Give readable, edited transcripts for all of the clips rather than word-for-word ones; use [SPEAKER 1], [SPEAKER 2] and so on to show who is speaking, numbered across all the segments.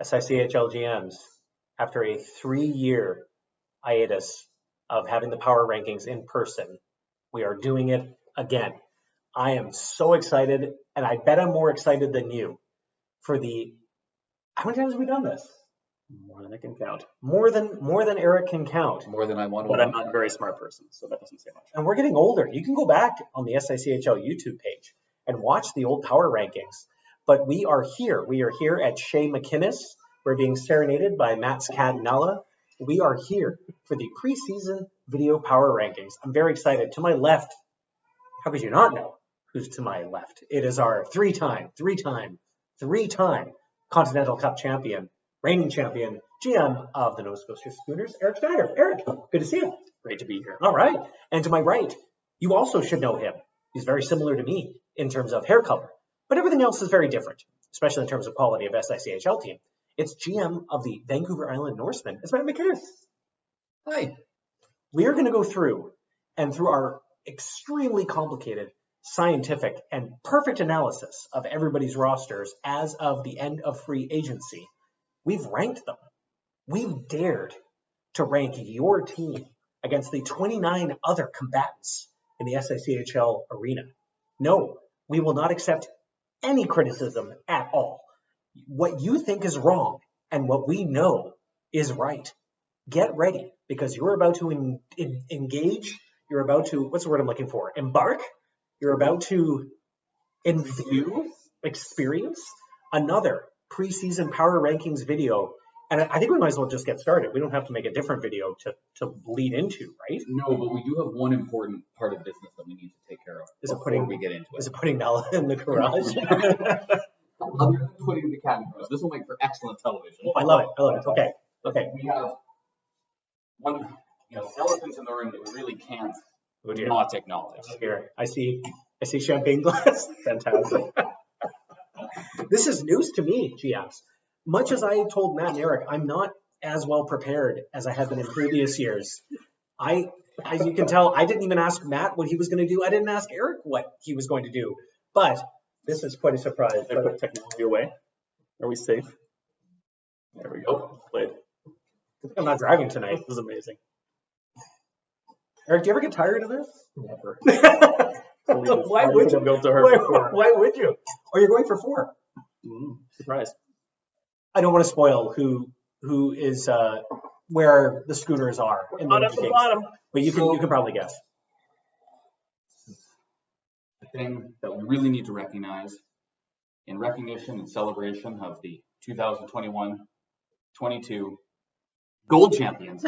[SPEAKER 1] SICHL GMs, after a 3-year hiatus of having the power rankings in person, we are doing it again. I am so excited, and I bet I'm more excited than you for the. How many times have we done this?
[SPEAKER 2] More than I can count.
[SPEAKER 1] More than Eric can count.
[SPEAKER 3] More than I want to.
[SPEAKER 2] But I'm not a very smart person, so that doesn't say much.
[SPEAKER 1] And we're getting older. You can go back on the SICHL YouTube page and watch the old power rankings. But we are here. We are here at Shea McInnes. We're being serenaded by Matt Scadanella. We are here for the preseason video power rankings. I'm very excited. To my left, how could you not know who's to my left? It is our three-time Continental Cup champion, reigning champion, GM of the Nova Scotia Schooners, Eric Schneider. Eric, good to see you.
[SPEAKER 2] Great to be here.
[SPEAKER 1] All right. And to my right, you also should know him. He's very similar to me in terms of hair color, but everything else is very different, especially in terms of quality of SICHL team. It's GM of the Vancouver Island Norsemen. It's Matt McInnes.
[SPEAKER 3] Hi.
[SPEAKER 1] We are going to go through our extremely complicated, scientific, and perfect analysis of everybody's rosters as of the end of free agency. We've ranked them. We've dared to rank your team against the 29 other combatants in the SICHL arena. No, we will not accept any criticism at all. What you think is wrong and what we know is right. Get ready, because you're about to engage. You're about to, what's the word I'm looking for? Embark. You're about to experience another preseason power rankings video. And I think we might as well just get started. We don't have to make a different video to lead into, right?
[SPEAKER 3] No, but we do have one important part of business that we need to take care of before we get into it.
[SPEAKER 1] Is it putting Nella in the garage?
[SPEAKER 3] Other than putting the cat in the garage. This will make for excellent television.
[SPEAKER 1] Oh, I love it. Okay.
[SPEAKER 3] We have one, elephant in the room that we really can't
[SPEAKER 1] dear.
[SPEAKER 3] not acknowledge.
[SPEAKER 1] Here, I see champagne glass. Fantastic. This is news to me, GMs. Much as I told Matt and Eric, I'm not as well prepared as I have been in previous years. As you can tell, I didn't even ask Matt what he was going to do. I didn't ask Eric what he was going to do. But this is quite a surprise.
[SPEAKER 2] I put technology away. Are we safe? There we go. Played.
[SPEAKER 1] I'm not driving tonight.
[SPEAKER 2] This is amazing.
[SPEAKER 1] Eric, do you ever get tired of this?
[SPEAKER 2] Never.
[SPEAKER 1] Why would you? Why would you? Or you're going for 4.
[SPEAKER 2] Surprise.
[SPEAKER 1] I don't want to spoil who is where the Schooners are in
[SPEAKER 2] Not at the bottom.
[SPEAKER 1] But you can probably guess.
[SPEAKER 3] The thing that we really need to recognize in recognition and celebration of the 2021-22 gold champions.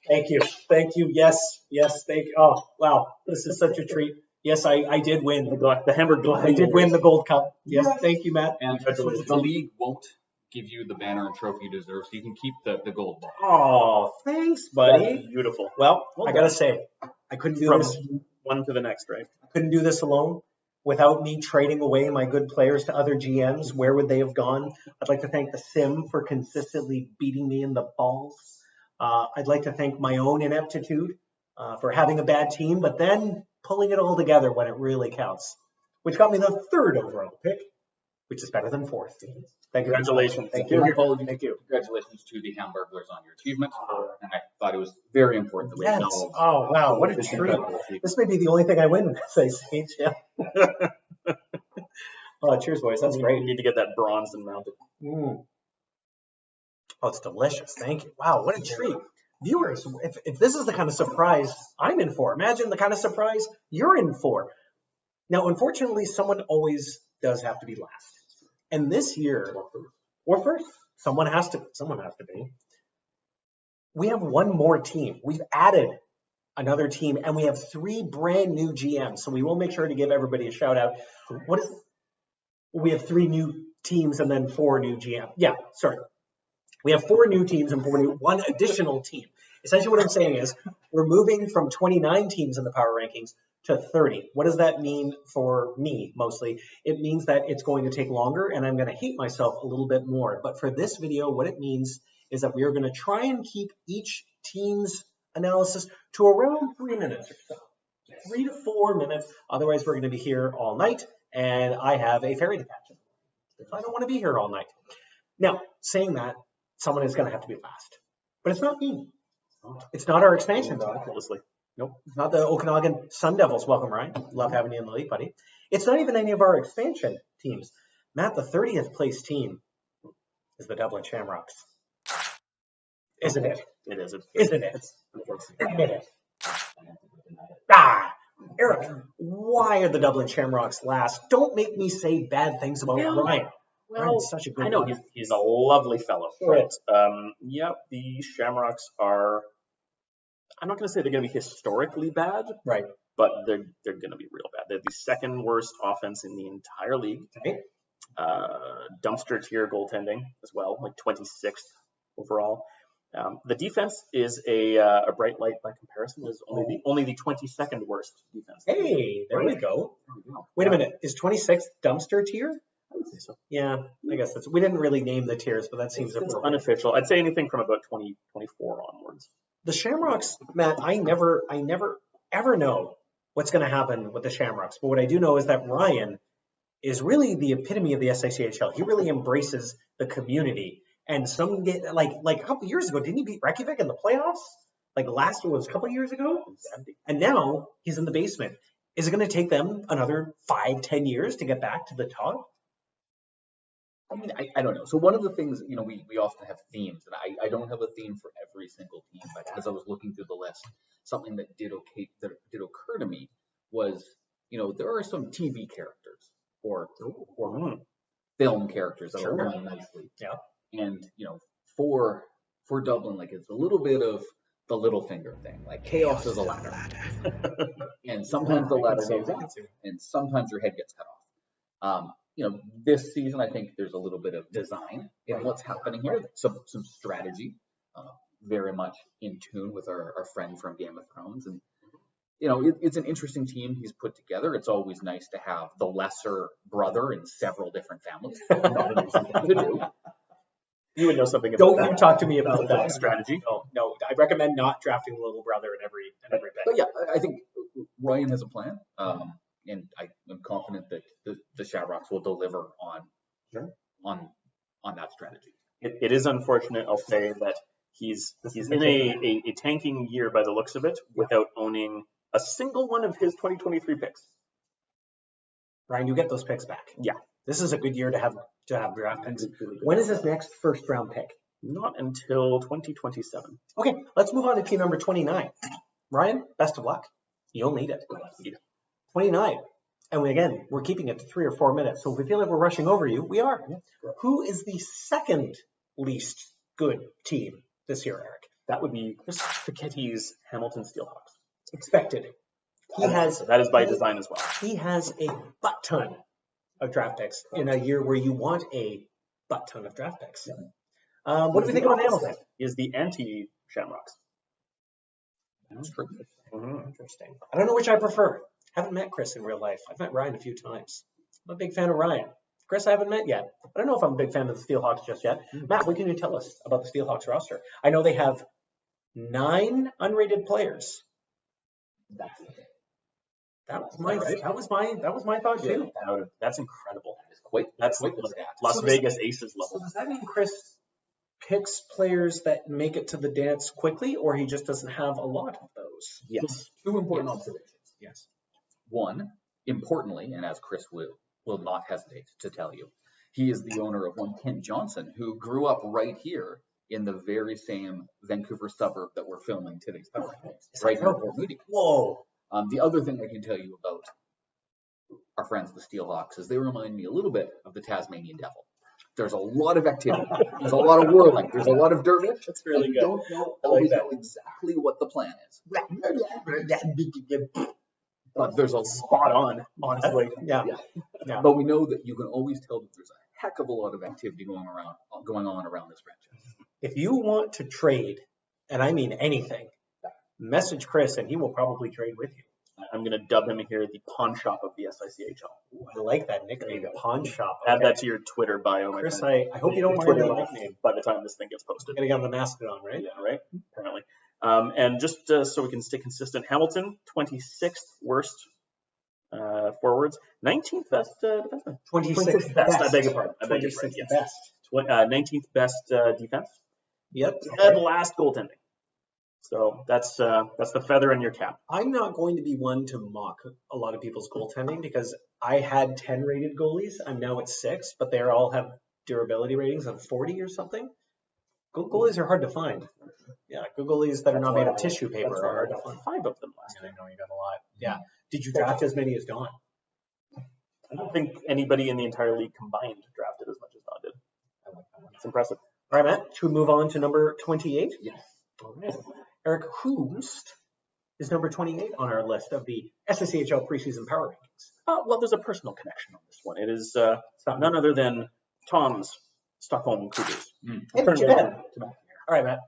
[SPEAKER 1] Thank you. Yes. Thank you. Oh, wow. This is such a treat. Yes, I did win.
[SPEAKER 2] The Hamburg.
[SPEAKER 1] I did win the Gold Cup. Yes, thank you, Matt.
[SPEAKER 3] And the league won't give you the banner and trophy you deserve, so you can keep the gold bar.
[SPEAKER 1] Oh, thanks, buddy.
[SPEAKER 2] That's beautiful.
[SPEAKER 1] Well, I got to say, I couldn't do this.
[SPEAKER 2] One to the next, right?
[SPEAKER 1] I couldn't do this alone. Without me trading away my good players to other GMs, where would they have gone? I'd like to thank the Sim for consistently beating me in the balls. I'd like to thank my own ineptitude for having a bad team, but then pulling it all together when it really counts, which got me the 3rd overall pick, which is better than 4th. Thank you.
[SPEAKER 2] Congratulations.
[SPEAKER 1] Thank you.
[SPEAKER 3] Thank you. Congratulations to the Hamburglers on your achievement. And I thought it was very important that we acknowledge.
[SPEAKER 1] Oh, wow. What a treat. This may be the only thing I win in SICHL. Oh, cheers, boys. That's great.
[SPEAKER 2] You need to get that bronze and mounted.
[SPEAKER 1] Oh, it's delicious. Thank you. Wow, what a treat. Viewers, if this is the kind of surprise I'm in for, imagine the kind of surprise you're in for. Now, unfortunately, someone always does have to be last. And this year, or first, someone has to be. We have one more team. We've added another team, and we have 3 brand new GMs. So we will make sure to give everybody a shout out. We have 3 new teams and then 4 new GMs. Yeah, sorry. We have 4 new teams and 1 additional team. Essentially what I'm saying is we're moving from 29 teams in the power rankings to 30. What does that mean for me mostly? It means that it's going to take longer and I'm going to hate myself a little bit more. But for this video, what it means is that we are going to try and keep each team's analysis to around 3 minutes or so. 3 to 4 minutes. Otherwise, we're going to be here all night and I have a ferry to catch. I don't want to be here all night. Now, saying that, someone is going to have to be last. But it's not me. It's not our expansion team.
[SPEAKER 2] Ridiculously.
[SPEAKER 1] Nope. Not the Okanagan Sun Devils. Welcome, Ryan. Love having you in the league, buddy. It's not even any of our expansion teams. Matt, the 30th place team is the Dublin Shamrocks. Isn't it?
[SPEAKER 2] It is.
[SPEAKER 1] Isn't it?
[SPEAKER 2] It's
[SPEAKER 1] Admit it. Ah, Eric, why are the Dublin Shamrocks last? Don't make me say bad things about Ryan.
[SPEAKER 2] Well,
[SPEAKER 1] Ryan's such a good
[SPEAKER 2] I know
[SPEAKER 1] guy.
[SPEAKER 2] he's a lovely fellow.
[SPEAKER 1] Right.
[SPEAKER 2] But yeah, the Shamrocks are. I'm not going to say they're going to be historically bad,
[SPEAKER 1] Right.
[SPEAKER 2] but they're going to be real bad. They're the second worst offense in the entire league.
[SPEAKER 1] Okay.
[SPEAKER 2] Dumpster tier goaltending as well, like 26th overall. The defense is a bright light by comparison. Is only the 22nd worst defense.
[SPEAKER 1] Hey, there we go.
[SPEAKER 2] There we go.
[SPEAKER 1] Wait a minute. Is 26th dumpster tier?
[SPEAKER 2] I would say so.
[SPEAKER 1] Yeah, I guess we didn't really name the tiers, but that seems
[SPEAKER 2] It's
[SPEAKER 1] appropriate.
[SPEAKER 2] unofficial. I'd say anything from about 2024 onwards.
[SPEAKER 1] The Shamrocks, Matt, I never ever know what's going to happen with the Shamrocks. But what I do know is that Ryan is really the epitome of the SICHL. He really embraces the community. And some get like a couple years ago, didn't he beat Reykjavik in the playoffs? Like last was a couple years ago. And now he's in the basement. Is it going to take them another 5-10 years to get back to the top?
[SPEAKER 3] I mean, I don't know. So one of the things, we often have themes, and I don't have a theme for every single team, but as I was looking through the list, something that did occur to me was, there are some TV characters or film characters that are running nicely.
[SPEAKER 1] Yeah.
[SPEAKER 3] And, for Dublin, like it's a little bit of the Littlefinger thing, like chaos is a ladder. And sometimes the ladder goes up and sometimes your head gets cut off. This season, I think there's a little bit of design in what's happening here, some strategy, very much in tune with our friend from Game of Thrones. And, it's an interesting team he's put together. It's always nice to have the lesser brother in several different families. Not an easy thing to do.
[SPEAKER 2] You would know something about
[SPEAKER 1] Don't
[SPEAKER 2] that.
[SPEAKER 1] you talk to me about that
[SPEAKER 2] strategy.
[SPEAKER 1] No, I recommend not drafting the little brother in every pick.
[SPEAKER 3] But yeah, I think Ryan has a plan, and I am confident that the Shamrocks will deliver on that strategy.
[SPEAKER 2] It is unfortunate, I'll say, that he's in a tanking year by the looks of it, without owning a single one of his 2023 picks.
[SPEAKER 1] Ryan, you get those picks back.
[SPEAKER 2] Yeah.
[SPEAKER 1] This is a good year to have draft picks. When is this next first round pick?
[SPEAKER 2] Not until 2027.
[SPEAKER 1] Okay, let's move on to team number 29. Ryan, best of luck. You'll need it. 29. And we're keeping it to 3 or 4 minutes. So if we feel like we're rushing over you, we are. Who is the second least good team this year, Eric?
[SPEAKER 2] That would be Chris Piketty's Hamilton Steelhawks.
[SPEAKER 1] Expected.
[SPEAKER 2] That is by design as well.
[SPEAKER 1] He has a butt ton of draft picks in a year where you want a butt ton of draft picks. What do we think about Hamilton?
[SPEAKER 2] Is the anti-Shamrocks.
[SPEAKER 3] That's true.
[SPEAKER 1] Interesting. I don't know which I prefer. Haven't met Chris in real life. I've met Ryan a few times. I'm a big fan of Ryan. Chris, I haven't met yet. I don't know if I'm a big fan of the Steelhawks just yet. Matt, what can you tell us about the Steelhawks roster? I know they have 9 unrated players. That was my thought too.
[SPEAKER 2] That's incredible.
[SPEAKER 3] That's
[SPEAKER 2] Like
[SPEAKER 3] quite the stat.
[SPEAKER 2] Las Vegas Aces
[SPEAKER 1] So
[SPEAKER 2] level.
[SPEAKER 1] does that mean Chris picks players that make it to the dance quickly, or he just doesn't have a lot of those?
[SPEAKER 2] Yes.
[SPEAKER 3] 2 important observations.
[SPEAKER 1] Yes.
[SPEAKER 3] One, importantly, and as Chris will not hesitate to tell you, he is the owner of one Kent Johnson, who grew up right here in the very same Vancouver suburb that we're filming today's podcast, right here in Port Moody.
[SPEAKER 1] Whoa.
[SPEAKER 3] The other thing I can tell you about our friends the Steelhawks is they remind me a little bit of the Tasmanian Devil. There's a lot of activity. There's a lot of whirling. There's a lot of dervish.
[SPEAKER 2] That's really good.
[SPEAKER 3] Don't always know exactly what the plan is. But there's a
[SPEAKER 2] Spot on, honestly.
[SPEAKER 1] Yeah.
[SPEAKER 3] But we know that you can always tell that there's a heck of a lot of activity going on around this franchise.
[SPEAKER 1] If you want to trade, and I mean anything, message Chris and he will probably trade with you.
[SPEAKER 2] I'm going to dub him here the pawn shop of the SICHL.
[SPEAKER 1] Ooh, I like that nickname, Pawn Shop.
[SPEAKER 2] Add
[SPEAKER 1] Okay.
[SPEAKER 2] that to your Twitter bio, my
[SPEAKER 1] Chris,
[SPEAKER 2] friend.
[SPEAKER 1] I hope you don't mind
[SPEAKER 2] Twitter
[SPEAKER 1] that
[SPEAKER 2] bio
[SPEAKER 1] nickname.
[SPEAKER 2] by the time this thing gets posted.
[SPEAKER 1] Gotta get on the Mastodon, right?
[SPEAKER 2] Yeah, right? Apparently. And just so we can stay consistent, Hamilton, 26th worst forwards, 19th best defenseman.
[SPEAKER 1] 26th
[SPEAKER 2] best. I
[SPEAKER 1] best.
[SPEAKER 2] beg your pardon.
[SPEAKER 1] 26th
[SPEAKER 2] Yes.
[SPEAKER 1] best.
[SPEAKER 2] 19th best defense.
[SPEAKER 1] Yep.
[SPEAKER 2] Dead last goaltending. So that's the feather in your cap.
[SPEAKER 1] I'm not going to be one to mock a lot of people's goaltending because I had 10 rated goalies. I'm now at 6, but they all have durability ratings of 40 or something. Good goalies are hard to find. Yeah, good goalies that are not made of tissue paper are hard to find.
[SPEAKER 2] 5 of them last
[SPEAKER 1] I
[SPEAKER 2] year.
[SPEAKER 1] know you got a lot. Yeah. Did you draft as many as Don?
[SPEAKER 2] I don't think anybody in the entire league combined drafted as much as Don did. It's impressive.
[SPEAKER 1] All right, Matt, should we move on to number 28?
[SPEAKER 3] Yes.
[SPEAKER 1] All right. Eric Hoost is number 28 on our list of the SSCHL preseason power rankings.
[SPEAKER 2] Well, there's a personal connection on this one. It is none other than Tom's Stockholm Cougars.
[SPEAKER 1] Hey,
[SPEAKER 2] Turn
[SPEAKER 1] too
[SPEAKER 2] it
[SPEAKER 1] bad.
[SPEAKER 2] over to Matt.
[SPEAKER 1] All right, Matt.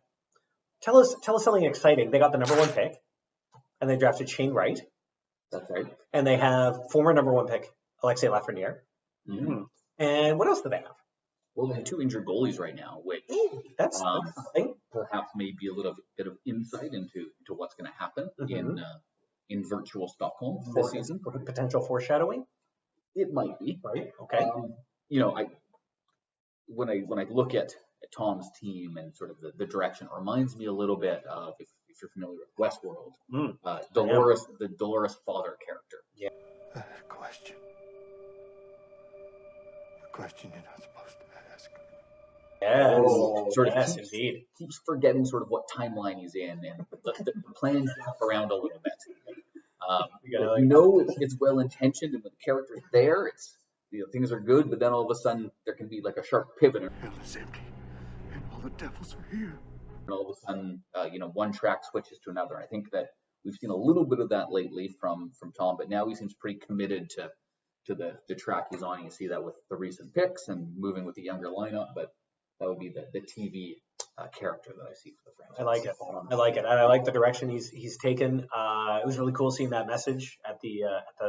[SPEAKER 1] Tell us something exciting. They got the number 1 pick, and they drafted Shane Wright,
[SPEAKER 3] That's right.
[SPEAKER 1] and they have former number 1 pick Alexei Lafreniere.
[SPEAKER 3] Mm-hmm.
[SPEAKER 1] And what else do they have?
[SPEAKER 3] Well, they have 2 injured goalies right now, which
[SPEAKER 1] That's something.
[SPEAKER 3] perhaps maybe a little bit of insight into what's going to happen
[SPEAKER 1] Mhm.
[SPEAKER 3] in virtual Stockholm this season.
[SPEAKER 1] Potential foreshadowing,
[SPEAKER 3] It might be.
[SPEAKER 1] right? Okay.
[SPEAKER 3] You know, when I look at Tom's team and sort of the direction, it reminds me a little bit of if you're familiar with Westworld, the Dolores father character.
[SPEAKER 4] A question. A question you're not supposed to ask.
[SPEAKER 1] Yes.
[SPEAKER 3] Sort of
[SPEAKER 1] yes,
[SPEAKER 3] keeps-
[SPEAKER 1] indeed.
[SPEAKER 3] Keeps forgetting sort of what timeline he's in and the plans jump around a little bit. You know it's well intentioned and when the character's there, it's things are good, but then all of a sudden there can be like a sharp pivot and
[SPEAKER 4] Hell is empty, and all the devils are here.
[SPEAKER 3] all of a sudden one track switches to another. I think that we've seen a little bit of that lately from Tom, but now he seems pretty committed to the track he's on. You see that with the recent picks and moving with the younger lineup, but that would be the TV character that I see for the franchise.
[SPEAKER 1] I like it. And I like the direction he's taken. It was really cool seeing that message at the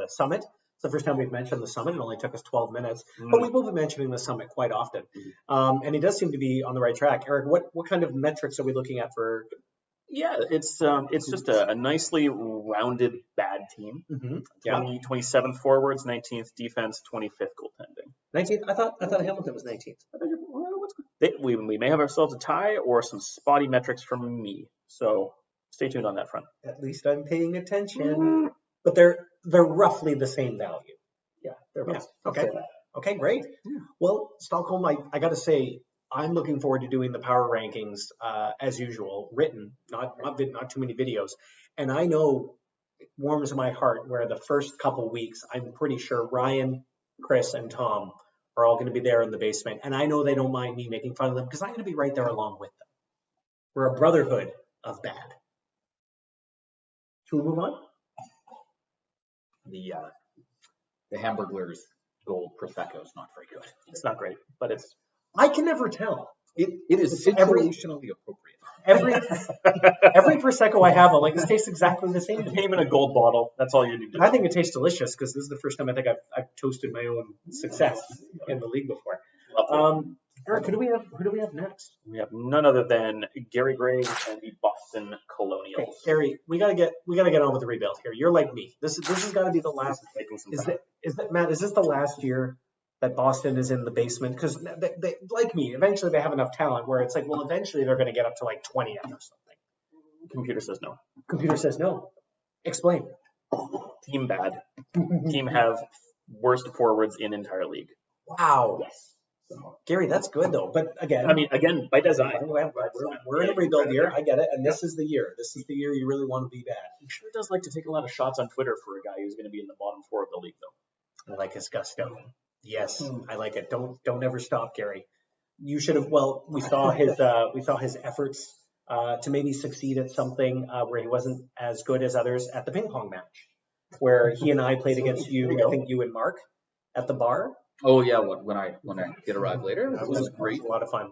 [SPEAKER 1] summit. It's the first time we've mentioned the summit. It only took us 12 minutes, but we will be mentioning the summit quite often. And he does seem to be on the right track. Eric, what kind of metrics are we looking at for?
[SPEAKER 2] Yeah, it's just a nicely rounded bad team.
[SPEAKER 1] Yeah,
[SPEAKER 2] 27th forwards, 19th defense, 25th goaltending.
[SPEAKER 1] 19th. I thought Hamilton was 19th.
[SPEAKER 2] We may have ourselves a tie or some spotty metrics from me. So stay tuned on that front.
[SPEAKER 1] At least I'm paying attention. But they're roughly the same value.
[SPEAKER 2] Yeah,
[SPEAKER 1] Okay. Okay, great. Well, Stockholm, I got to say, I'm looking forward to doing the power rankings as usual, written, not too many videos. And I know it warms my heart where the first couple weeks, I'm pretty sure Ryan, Chris, and Tom are all going to be there in the basement. And I know they don't mind me making fun of them because I'm going to be right there along with them. We're a brotherhood of bad. Should we move on?
[SPEAKER 3] The Hamburglers gold prosecco is not very good.
[SPEAKER 2] It's not great, but it's
[SPEAKER 1] I can never tell.
[SPEAKER 3] It is
[SPEAKER 1] Every-
[SPEAKER 3] situationally appropriate.
[SPEAKER 1] Every Prosecco I have, I'm like, this tastes exactly the same.
[SPEAKER 2] came in a gold bottle. That's all you need to
[SPEAKER 1] I
[SPEAKER 2] do.
[SPEAKER 1] think it tastes delicious because this is the first time I think I've toasted my own success in the league before. Eric, who do we have next?
[SPEAKER 2] We have none other than Gary Graves and the Boston
[SPEAKER 1] Okay,
[SPEAKER 2] Colonials.
[SPEAKER 1] Gary, we gotta get on with the rebuild here. You're like me. This has got to be the last.
[SPEAKER 2] Taking some
[SPEAKER 1] Is
[SPEAKER 2] time.
[SPEAKER 1] that Matt? Is this the last year that Boston is in the basement? Because they, like me, eventually they have enough talent where it's like, well, eventually they're going to get up to like 20th or something.
[SPEAKER 2] Computer says no.
[SPEAKER 1] Computer says no. Explain.
[SPEAKER 2] Team bad. Team have worst forwards in entire league.
[SPEAKER 1] Wow.
[SPEAKER 2] Yes.
[SPEAKER 1] Gary, that's good though. But again,
[SPEAKER 2] I mean, again, by design.
[SPEAKER 1] we're in a rebuild year. I get it. And this is the year. This is the year you really want to be bad.
[SPEAKER 2] He sure does like to take a lot of shots on Twitter for a guy who's going to be in the bottom 4 of the league, though.
[SPEAKER 1] I like his gusto. Yes, I like it. Don't ever stop, Gary. You should have. Well, we saw his efforts to maybe succeed at something where he wasn't as good as others at the ping pong match, where he and I played against you. I think you and Mark at the bar.
[SPEAKER 3] Oh yeah, when I get arrived later, it was great.
[SPEAKER 1] A lot of fun.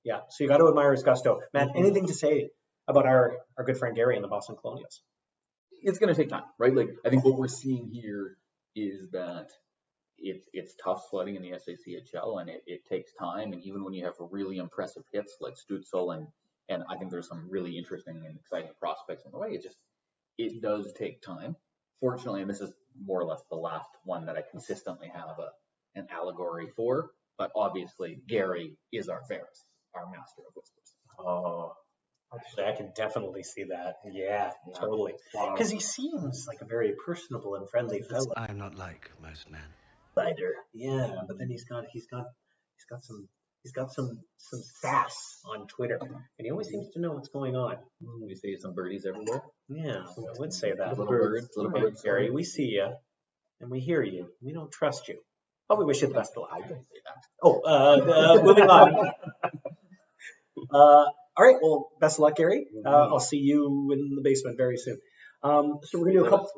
[SPEAKER 1] Yeah. So you got to admire his gusto, Matt. Anything to say about our good friend Gary and the Boston Colonials?
[SPEAKER 3] It's going to take time, right? Like I think what we're seeing here is that it's tough sledding in the SACHL, and it takes time. And even when you have really impressive hits like Stutzel, and I think there's some really interesting and exciting prospects in the way, it does take time. fortunately, and this is more or less the last one that I consistently have an allegory for, but obviously Gary is our Varys, our master of whispers.
[SPEAKER 1] Oh, actually, I can definitely see that. Yeah, totally. Because he seems like a very personable and friendly fellow.
[SPEAKER 5] I'm not like most men.
[SPEAKER 1] Cider. Yeah, but then he's got some sass on Twitter, and he always seems to know what's going on.
[SPEAKER 3] We see some birdies everywhere.
[SPEAKER 1] Yeah, I would say that.
[SPEAKER 3] Little birds, little
[SPEAKER 1] Right,
[SPEAKER 3] birds.
[SPEAKER 1] Gary, we see you, and we hear you. We don't trust you, but we wish you the best of luck. Oh, moving on. All right, well, best of luck, Gary. I'll see you in the basement very soon. So we're gonna do a couple.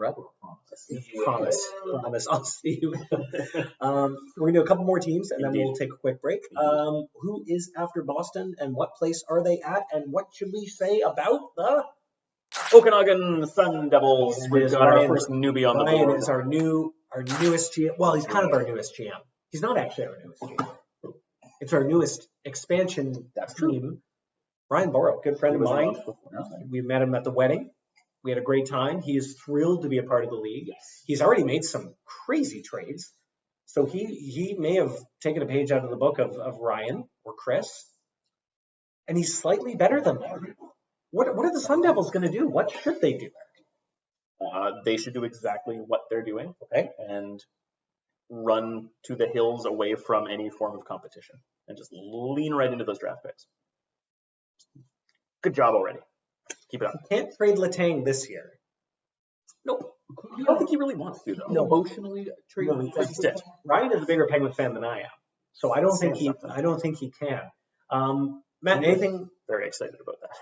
[SPEAKER 1] Promise. I'll see you. We're gonna do a couple more teams, and then we'll take a quick break. Who is after Boston, and what place are they at, and what should we say about the
[SPEAKER 2] Okanagan Sun Devils. We've
[SPEAKER 1] is
[SPEAKER 2] got our
[SPEAKER 1] Ryan-
[SPEAKER 2] first newbie on the
[SPEAKER 1] Ryan
[SPEAKER 2] board.
[SPEAKER 1] is our newest GM. Well, he's kind of our newest GM. He's not actually our newest GM. It's our newest expansion team. Ryan Borrow, good friend of mine. We met him at the wedding. We had a great time. He is thrilled to be a part of the league. He's already made some crazy trades. So he may have taken a page out of the book of Ryan or Chris. And he's slightly better than them. What are the Sun Devils going to do? What should they do?
[SPEAKER 2] They should do exactly what they're doing,
[SPEAKER 1] Okay.
[SPEAKER 2] and run to the hills away from any form of competition and just lean right into those draft picks. Good job already. Keep it up.
[SPEAKER 1] Can't trade Letang this year.
[SPEAKER 2] Nope. I don't think he really wants to, though.
[SPEAKER 1] No.
[SPEAKER 3] Emotionally treated.
[SPEAKER 2] That's it.
[SPEAKER 1] Ryan is a bigger Penguins fan than I am. So I don't think he can. Matt, anything?
[SPEAKER 2] Very excited about that.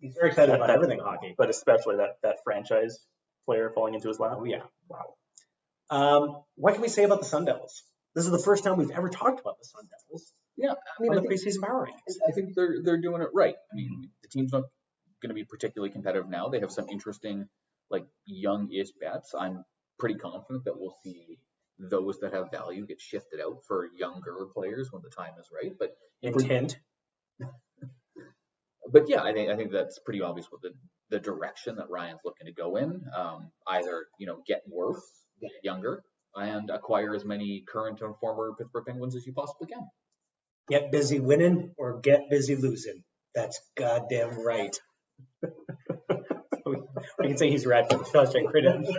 [SPEAKER 1] He's very excited about everything hockey.
[SPEAKER 2] But especially that franchise player falling into his lap.
[SPEAKER 1] Oh, yeah. Wow. What can we say about the Sun Devils? This is the first time we've ever talked about the Sun Devils
[SPEAKER 3] Yeah, I mean,
[SPEAKER 1] on
[SPEAKER 3] I
[SPEAKER 1] the
[SPEAKER 3] think,
[SPEAKER 1] preseason power rankings.
[SPEAKER 3] I think they're doing it right. I mean, the team's not going to be particularly competitive now. They have some interesting, like, young-ish bets. I'm pretty confident that we'll see those that have value get shifted out for younger players when the time is right. But yeah, I think that's pretty obvious what the direction that Ryan's looking to go in. Either get worse, get younger, and acquire as many current and former Pittsburgh Penguins as you possibly can.
[SPEAKER 1] Get busy winning or get busy losing. That's goddamn right. We can say he's right for the Shawshank Redemption.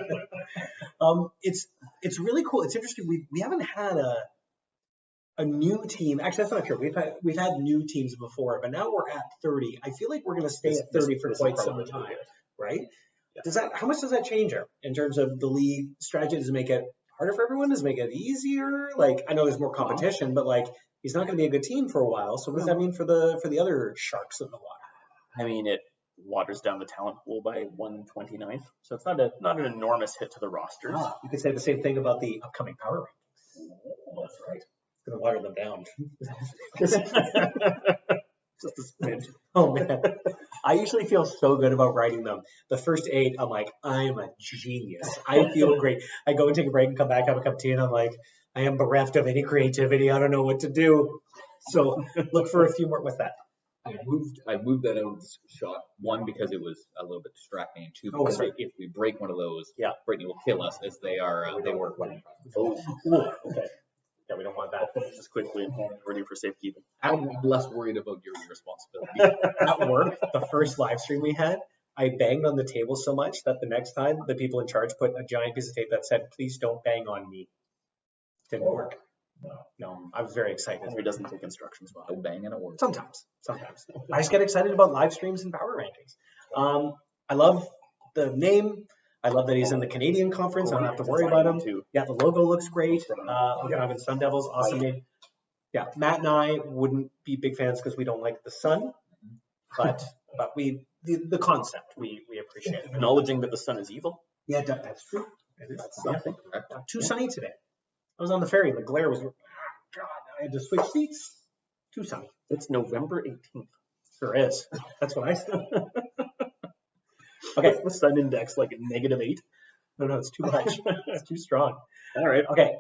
[SPEAKER 1] It's really cool. It's interesting. We haven't had a new team. Actually, that's not true. We've had new teams before, but now we're at 30. I feel like we're going to stay at 30 for quite some time, right?
[SPEAKER 2] Yeah.
[SPEAKER 1] How much does that change in terms of the league strategy? Does it make it harder for everyone? Does it make it easier? Like, I know there's more competition, but like, he's not going to be a good team for a while. So what does that mean for the other sharks in the water?
[SPEAKER 2] I mean, it waters down the talent pool by 1/29th, so it's not an enormous hit to the rosters.
[SPEAKER 1] You could say the same thing about the upcoming power rankings. That's right. It's going to water them down.
[SPEAKER 2] Just a smidge.
[SPEAKER 1] Oh man, I usually feel so good about writing them. The first 8, I'm like, I'm a genius. I feel great. I go and take a break and come back, have a cup of tea, and I'm like, I am bereft of any creativity. I don't know what to do. So look for a few more with that.
[SPEAKER 3] I moved that out of the shot, one, because it was a little bit distracting, and two, because if we break one of those,
[SPEAKER 1] Yeah.
[SPEAKER 3] Brittany will kill us, as they work well.
[SPEAKER 1] Okay. Yeah, we don't want that.
[SPEAKER 2] Just quickly and ready for safekeeping.
[SPEAKER 3] I'm less worried about your responsibility.
[SPEAKER 1] At work, the first live stream we had, I banged on the table so much that the next time the people in charge put a giant piece of tape that said, "Please don't bang on me." Didn't work. No, I was very excited.
[SPEAKER 2] Henry doesn't take instructions well.
[SPEAKER 3] No banging at work.
[SPEAKER 1] Sometimes. I just get excited about live streams and power rankings. I love the name. I love that he's in the Canadian conference. I don't have to worry about him.
[SPEAKER 2] Too.
[SPEAKER 1] Yeah, the logo looks great. Okanagan Sun Devils, awesome name. Yeah, Matt and I wouldn't be big fans because we don't like the sun, but the concept we appreciate.
[SPEAKER 2] Acknowledging that the sun is evil.
[SPEAKER 1] Yeah, that's true.
[SPEAKER 2] That's
[SPEAKER 1] Yeah.
[SPEAKER 2] something.
[SPEAKER 1] Too sunny today. I was on the ferry and the glare was, God, I had to switch seats. Too sunny.
[SPEAKER 2] It's November 18th.
[SPEAKER 1] Sure is. That's what I said. Okay.
[SPEAKER 2] The sun index like -8.
[SPEAKER 1] No, it's too much. It's too strong.
[SPEAKER 2] All right.
[SPEAKER 1] Okay.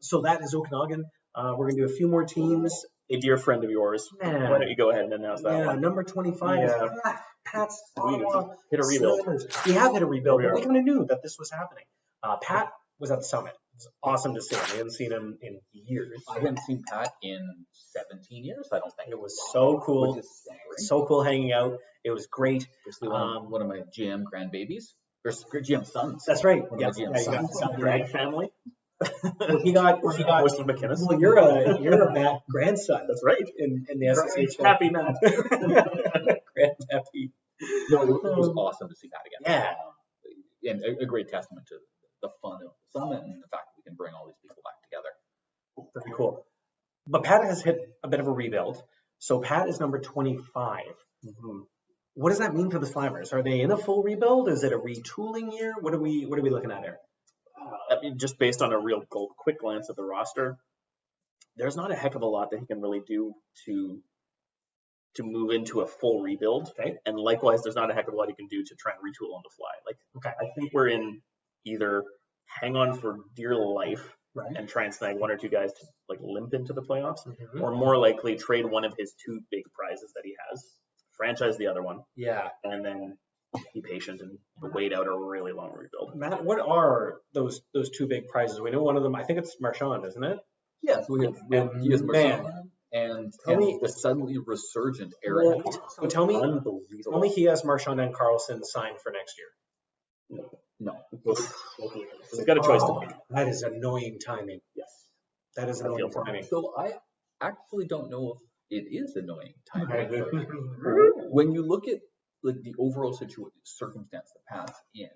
[SPEAKER 1] So that is Okanagan. We're going to do a few more teams.
[SPEAKER 2] A dear friend of yours.
[SPEAKER 1] Man.
[SPEAKER 2] Why don't you go ahead and announce that
[SPEAKER 1] Yeah,
[SPEAKER 2] one?
[SPEAKER 1] number 25 is Pat's
[SPEAKER 2] We
[SPEAKER 1] Ottawa
[SPEAKER 2] hit a rebuild.
[SPEAKER 1] Slammers. We have hit a rebuild,
[SPEAKER 2] Here
[SPEAKER 1] but
[SPEAKER 2] we
[SPEAKER 1] we kind of knew that this was happening. Pat was at the summit. It was awesome to see him. We hadn't seen him in years.
[SPEAKER 3] I haven't seen Pat in 17 years, I don't think.
[SPEAKER 1] It was so cool.
[SPEAKER 3] Which is staggering.
[SPEAKER 1] So cool hanging out. It was great.
[SPEAKER 3] Especially one of my GM grandbabies, or GM sons.
[SPEAKER 1] That's right.
[SPEAKER 3] One of
[SPEAKER 1] Yeah,
[SPEAKER 3] my GM
[SPEAKER 1] yeah, you got
[SPEAKER 3] sons.
[SPEAKER 1] some
[SPEAKER 2] Drag family.
[SPEAKER 1] He got.
[SPEAKER 2] Most of McKinnis.
[SPEAKER 1] Well, you're a Matt grandson.
[SPEAKER 2] That's right.
[SPEAKER 1] In the SSH.
[SPEAKER 2] Happy Matt.
[SPEAKER 1] Grandpappy.
[SPEAKER 3] No, it was awesome to see Pat again.
[SPEAKER 1] Yeah.
[SPEAKER 3] And a great testament to the fun of the summit and the fact that we can bring all these people back together.
[SPEAKER 1] Very cool. But Pat has hit a bit of a rebuild. So Pat is number 25.
[SPEAKER 2] Mm-hmm.
[SPEAKER 1] What does that mean for the Slammers? Are they in a full rebuild? Is it a retooling year? What are we looking at here?
[SPEAKER 2] I mean, just based on a real quick glance at the roster, there's not a heck of a lot that he can really do to move into a full rebuild.
[SPEAKER 1] Okay.
[SPEAKER 2] And likewise, there's not a heck of a lot he can do to try and retool on the fly. Like,
[SPEAKER 1] Okay.
[SPEAKER 2] I think we're in either hang on for dear life
[SPEAKER 1] Right.
[SPEAKER 2] and try and snag one or two guys to like limp into the playoffs,
[SPEAKER 1] Mhm.
[SPEAKER 2] or more likely trade one of his two big prizes that he has, franchise the other one,
[SPEAKER 1] Yeah.
[SPEAKER 2] and then be patient and wait out a really long rebuild.
[SPEAKER 1] Matt, what are those two big prizes? We know one of them. I think it's Marchand, isn't it?
[SPEAKER 3] Yeah, so we have he is
[SPEAKER 1] Man.
[SPEAKER 3] Marchand and
[SPEAKER 1] Tell me-
[SPEAKER 3] the suddenly resurgent Eric.
[SPEAKER 1] So tell me
[SPEAKER 2] Unbelievable.
[SPEAKER 1] he has Marchand and Carlson signed for next year.
[SPEAKER 3] No.
[SPEAKER 2] He's got a choice to make.
[SPEAKER 1] That is annoying timing.
[SPEAKER 2] Yes.
[SPEAKER 1] That is
[SPEAKER 2] I feel
[SPEAKER 1] annoying
[SPEAKER 2] for him.
[SPEAKER 1] timing.
[SPEAKER 3] So I actually don't know if it is annoying timing.
[SPEAKER 1] Okay.
[SPEAKER 3] When you look at like the overall circumstance that Pat's in,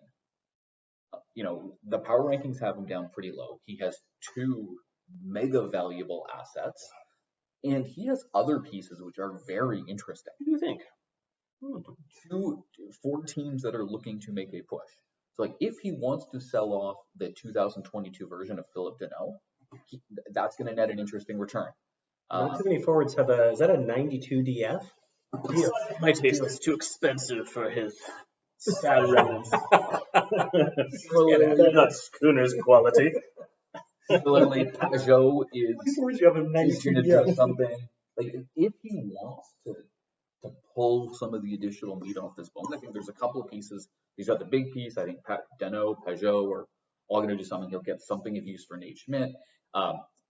[SPEAKER 3] the power rankings have him down pretty low. He has two mega valuable assets, and he has other pieces which are very interesting.
[SPEAKER 2] What do you think?
[SPEAKER 3] Four teams that are looking to make a push. So like if he wants to sell off the 2022 version of Philip Deneau, that's going to net an interesting return.
[SPEAKER 1] Not too many forwards have is that a 92 DF?
[SPEAKER 2] My taste is too expensive for his salaries. They're not Schooner's quality.
[SPEAKER 3] Similarly, Pajot is
[SPEAKER 1] Forwards you have a
[SPEAKER 3] going
[SPEAKER 1] 92
[SPEAKER 3] to
[SPEAKER 1] DF.
[SPEAKER 3] do something. Like if he wants to pull some of the additional meat off this bone, I think there's a couple of pieces. He's got the big piece. I think Deneau, Pajot are all going to do something. He'll get something of use for Nate Schmidt.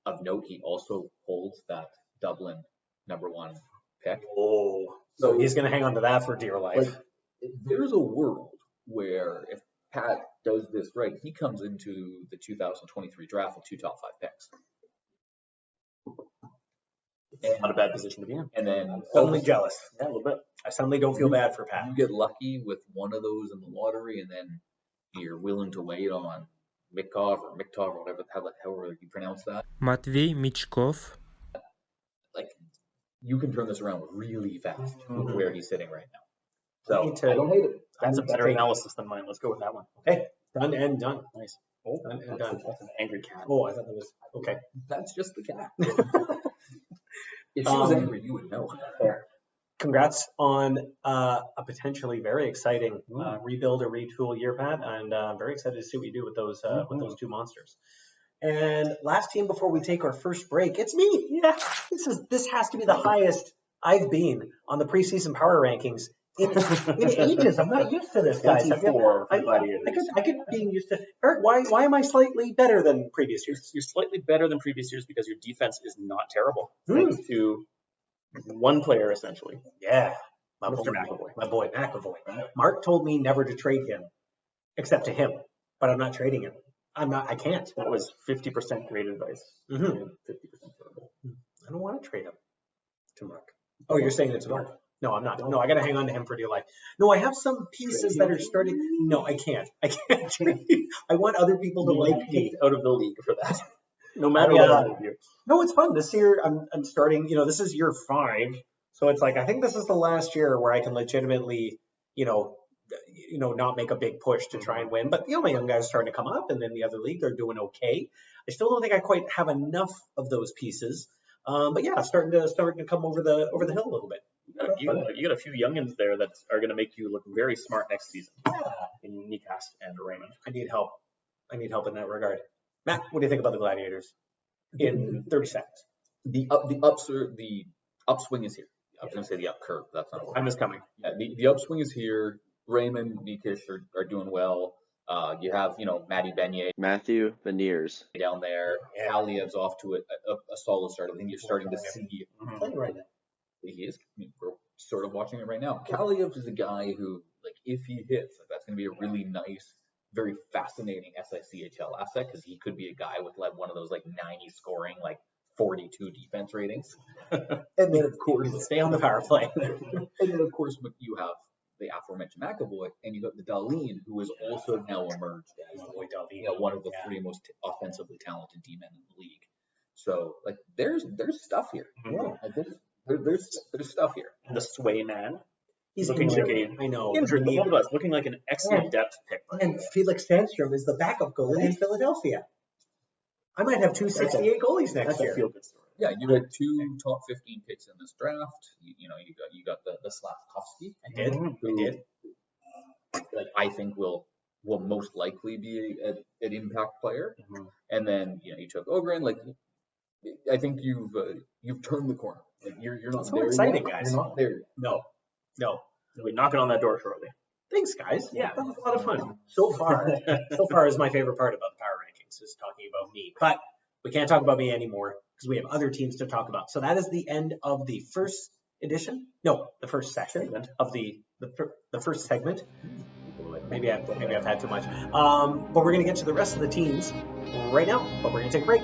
[SPEAKER 3] Of note, he also holds that Dublin #1 pick.
[SPEAKER 1] Oh, so he's going to hang on to that for dear life.
[SPEAKER 3] Like, there's a world where if Pat does this right, he comes into the 2023 draft with 2 top 5 picks.
[SPEAKER 2] Not a bad position to be in.
[SPEAKER 3] And then
[SPEAKER 1] I'm suddenly jealous.
[SPEAKER 2] Yeah, a little bit.
[SPEAKER 1] I suddenly don't feel bad for Pat.
[SPEAKER 3] you get lucky with one of those in the lottery, and then you're willing to wait on Mitkov or whatever, however you pronounce that.
[SPEAKER 5] Matvey Michkov.
[SPEAKER 3] Like, you can turn this around really fast with
[SPEAKER 1] Mhm.
[SPEAKER 3] where he's sitting right now.
[SPEAKER 1] I
[SPEAKER 3] So
[SPEAKER 1] need to-
[SPEAKER 3] I don't hate it.
[SPEAKER 2] That's a better
[SPEAKER 1] take-
[SPEAKER 2] analysis than mine. Let's go with that one.
[SPEAKER 1] Okay, done and done.
[SPEAKER 2] Nice.
[SPEAKER 1] Done and done.
[SPEAKER 2] That's an angry cat.
[SPEAKER 1] Oh, I thought that was okay.
[SPEAKER 3] That's just the cat. If she was
[SPEAKER 1] Um,
[SPEAKER 3] angry, you would know.
[SPEAKER 1] Congrats on a potentially very exciting rebuild or retool year, Pat, and very excited to see what you do with those two monsters. And last team before we take our first break, it's me. Yeah, this has to be the highest I've been on the preseason power rankings in ages. I'm not used to this, guys.
[SPEAKER 2] 24 for Gladiators.
[SPEAKER 1] I could be used to. Eric, why am I slightly better than previous years?
[SPEAKER 2] You're slightly better than previous years because your defense is not terrible.
[SPEAKER 1] Hmm.
[SPEAKER 2] Thanks to one player, essentially.
[SPEAKER 1] Yeah, my
[SPEAKER 2] Mr.
[SPEAKER 1] boy,
[SPEAKER 2] McAvoy.
[SPEAKER 1] my boy McAvoy. Mark told me never to trade him, except to him, but I'm not trading him. I can't.
[SPEAKER 2] That was 50% great advice.
[SPEAKER 1] Mhm.
[SPEAKER 2] and 50% terrible.
[SPEAKER 1] I don't want to trade him to Mark. Oh, you're saying it's Mark? No, I'm not. No, I got to hang on to him for dear life. No, I have some pieces that are starting. No, I can't. I can't trade. I want other people to like me.
[SPEAKER 2] Out of the league for that. No matter
[SPEAKER 1] Yeah.
[SPEAKER 2] what I do.
[SPEAKER 1] No, it's fun. This year, I'm starting. This is year 5, so it's like I think this is the last year where I can legitimately, not make a big push to try and win. But my young guys are starting to come up, and then the other league they're doing okay. I still don't think I quite have enough of those pieces. But yeah, starting to come over the hill a little bit.
[SPEAKER 2] You got a few youngins there that are going to make you look very smart next season. In Nikas and Raymond.
[SPEAKER 1] I need help. I need help in that regard. Matt, what do you think about the Gladiators? In 30 seconds.
[SPEAKER 3] The upswing is here. I was going to say the up curve. That's not a word.
[SPEAKER 2] Time is coming.
[SPEAKER 3] Yeah, the upswing is here. Raymond, Nikish are doing well. You have, Matty Beignet
[SPEAKER 6] Matthew Beniers.
[SPEAKER 3] down there.
[SPEAKER 1] Yeah.
[SPEAKER 3] Kaliev's off to a solid start. I think you're starting to see
[SPEAKER 1] Playing right now.
[SPEAKER 3] he is. I mean, we're sort of watching it right now. Kaliev is a guy who, like, if he hits, that's going to be a really nice, very fascinating SICHL asset because he could be a guy with like one of those like 90 scoring, like 42 defense ratings. And then of course,
[SPEAKER 1] Stay on the power play.
[SPEAKER 3] and then of course, you have the aforementioned McAvoy, and you got the Dahlin, who has also now emerged as one of the three most offensively talented D-men in the league. So like, there's stuff here.
[SPEAKER 1] Yeah.
[SPEAKER 3] Like, there's stuff here.
[SPEAKER 2] And the Sway man.
[SPEAKER 1] He's
[SPEAKER 2] Looking like
[SPEAKER 1] injured. I know.
[SPEAKER 2] Injured, the both of us, looking like an excellent depth pick.
[SPEAKER 1] And Felix Sandstrom is the backup goalie in Philadelphia. I might have 268 goalies next
[SPEAKER 2] That's a
[SPEAKER 1] year.
[SPEAKER 2] feel-good story.
[SPEAKER 3] Yeah, you had two top 15 picks in this draft. You got the Slavkovsky.
[SPEAKER 1] I did.
[SPEAKER 3] Like, I think will most likely be an impact player.
[SPEAKER 2] Mhm.
[SPEAKER 3] And then you took Ogren. Like, I think you've turned the corner. Like, you're not
[SPEAKER 1] So
[SPEAKER 3] there
[SPEAKER 1] exciting,
[SPEAKER 3] yet.
[SPEAKER 1] guys.
[SPEAKER 3] You're not there yet.
[SPEAKER 1] No.
[SPEAKER 2] We're knocking on that door shortly.
[SPEAKER 1] Thanks, guys.
[SPEAKER 2] Yeah.
[SPEAKER 1] That was a lot of fun. So far is my favorite part about the power rankings is talking about me. But we can't talk about me anymore because we have other teams to talk about. So that is the end of the first edition. No, the first section of the first segment. Maybe I've had too much. But we're gonna get to the rest of the teams right now. But we're gonna take a break.